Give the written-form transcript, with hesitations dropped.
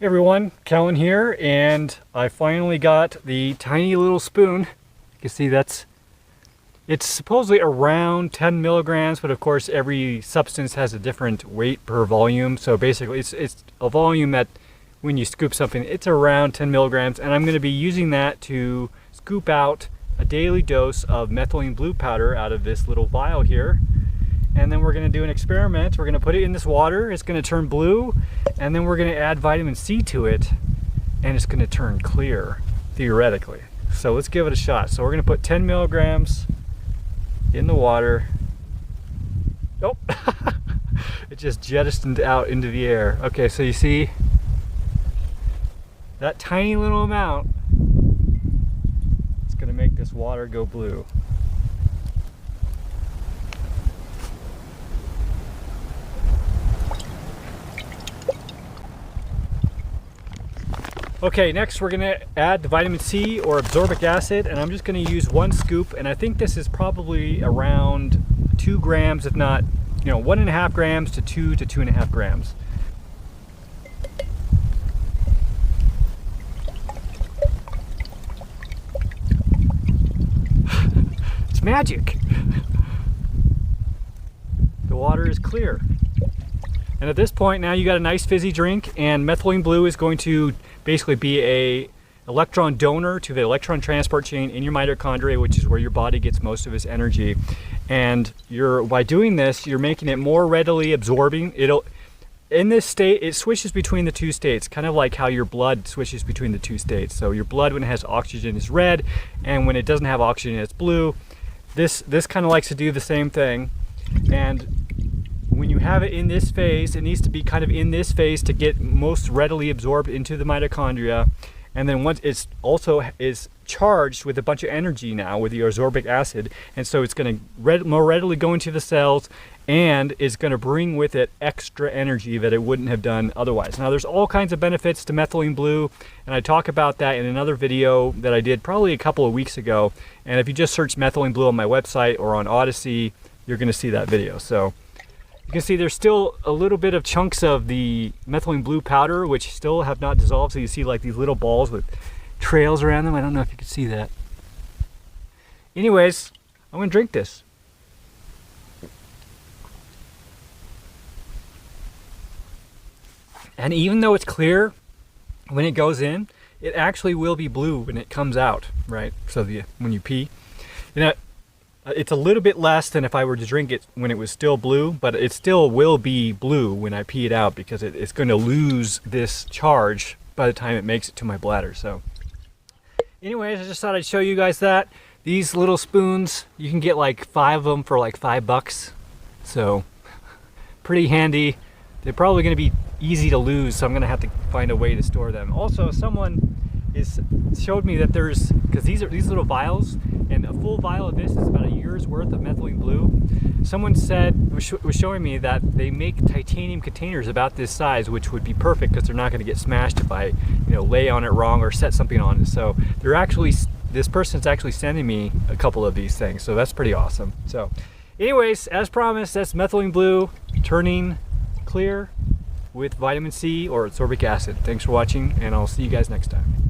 Hey everyone, Cahlen here, and I finally got the tiny little spoon. You can see it's supposedly around 10 milligrams, but of course every substance has a different weight per volume. So basically it's a volume that when you scoop something, it's around 10 milligrams, and I'm going to be using that to scoop out a daily dose of methylene blue powder out of this little vial here. And then we're going to do an experiment. We're going to put it in this water. It's going to turn blue, and then we're going to add vitamin C to it, and it's going to turn clear, theoretically. So let's give it a shot. So we're going to put 10 milligrams in the water. Oh, it just jettisoned out into the air. Okay, so you see that tiny little amount. It's going to make this water go blue. Okay, next we're going to add the vitamin C or absorbic acid, and I'm just going to use 1 scoop, and I think this is probably around 2 grams, if not, 1.5 grams to 2 to 2.5 grams. It's magic! The water is clear. And at this point now you got a nice fizzy drink, and methylene blue is going to basically be a electron donor to the electron transport chain in your mitochondria, which is where your body gets most of its energy. And by doing this, you're making it more readily absorbing. In this state, it switches between the 2 states, kind of like how your blood switches between the 2 states. So your blood, when it has oxygen, is red, and when it doesn't have oxygen, it's blue. This kind of likes to do the same thing. And when you have it in this phase, it needs to be kind of in this phase to get most readily absorbed into the mitochondria. And then once it's also is charged with a bunch of energy now with the absorbic acid, and so it's going to more readily go into the cells, and is going to bring with it extra energy that it wouldn't have done otherwise. Now there's all kinds of benefits to methylene blue, and I talk about that in another video that I did probably a couple of weeks ago. And if you just search methylene blue on my website or on Odyssey, you're going to see that video. So you can see there's still a little bit of chunks of the methylene blue powder which still have not dissolved, so you see like these little balls with trails around them. I don't know if you can see that. Anyways, I'm going to drink this. And even though it's clear when it goes in, it actually will be blue when it comes out, right? So when you pee, it's a little bit less than if I were to drink it when it was still blue, but it still will be blue when I pee it out, because it's going to lose this charge by the time it makes it to my bladder. So anyways, I just thought I'd show you guys that. These little spoons, you can get like 5 of them for like $5. So pretty handy. They're probably going to be easy to lose, so I'm going to have to find a way to store them. Also, someone showed me that because these little vials, and a full vial of this is about a year's worth of methylene blue. Someone was showing me that they make titanium containers about this size, which would be perfect because they're not going to get smashed if I lay on it wrong or set something on it. So this person's actually sending me a couple of these things, so that's pretty awesome. So anyways, as promised, that's methylene blue turning clear with vitamin C or absorbic acid. Thanks for watching, and I'll see you guys next time.